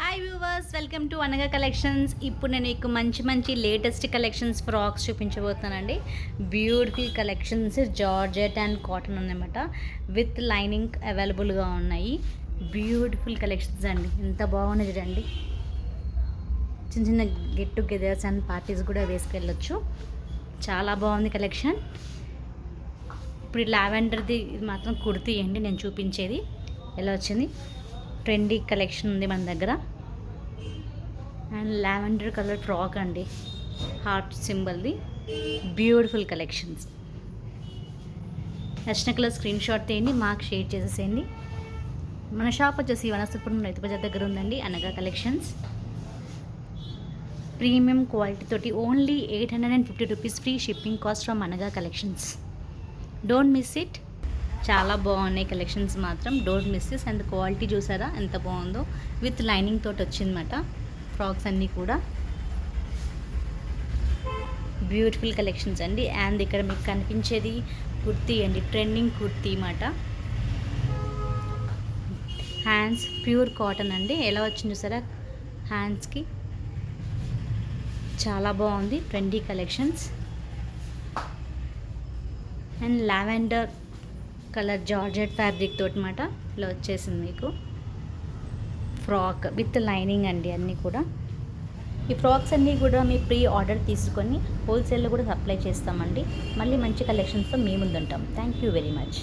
Hi viewers, welcome to Anaga collections. ఇప్పుడు నేను మీకు మంచి మంచి లేటెస్ట్ కలెక్షన్స్ ఫ్రాక్స్ చూపించబోతున్నానండి. Beautiful collections georgette and cotton అన్నమాట. విత్ లైనింగ్ అవైలబుల్గా ఉన్నాయి. బ్యూటిఫుల్ కలెక్షన్స్ అండి. ఎంత బాగున్నాయి చూడండి. చిన్న చిన్న గెట్ టుగెదర్స్ అండ్ పార్టీస్ కూడా వేసుకెళ్ళొచ్చు. చాలా బాగుంది కలెక్షన్. ఇప్పుడు లావెండర్ది మాత్రం కుర్తీ అండి నేను చూపించేది. ఎలా వచ్చింది, ట్రెండీ కలెక్షన్ ఉంది మన దగ్గర. అండ్ లావెండర్ కలర్ ఫ్రాక్ అండి, హార్ట్ సింబల్ది. Beautiful collections. నచ్చిన కలర్ స్క్రీన్ షాట్ తీయండి, మాకు షేర్ చేసేసేయండి. మన షాప్ వచ్చేసి వనస్థపురం రైతు బజార్ దగ్గర ఉందండి, అనగా కలెక్షన్స్. ప్రీమియం క్వాలిటీ తోటి only 850 rupees free shipping cost from అనగా కలెక్షన్స్. Don't miss it. చాలా బాగున్నాయి కలెక్షన్స్ మాత్రం. Don't miss is. And quality చూసారా ఎంత బాగుందో. విత్ లైనింగ్ తోటి వచ్చిందన్నమాట ఫ్రాక్స్ అన్నీ కూడా. బ్యూటిఫుల్ కలెక్షన్స్ అండి. అండ్ ఇక్కడ మీకు కనిపించేది కుర్తీ అండి, ట్రెండింగ్ కుర్తీ మాట. హ్యాండ్స్ ప్యూర్ కాటన్ అండి. ఎలా వచ్చింది చూసారా హ్యాండ్స్కి. చాలా బాగుంది, trendy collections. And lavender colour georgette fabric తోటి మాట ఇలా వచ్చేసింది మీకు ఫ్రాక్ విత్ లైనింగ్ అండి. అన్నీ కూడా ఈ ఫ్రాక్స్ అన్నీ కూడా మీ ప్రీ ఆర్డర్ తీసుకొని హోల్సేల్లో కూడా సప్లై చేస్తామండి. మళ్ళీ మంచి కలెక్షన్స్తో మీ ముందుంటాం. Thank you very much.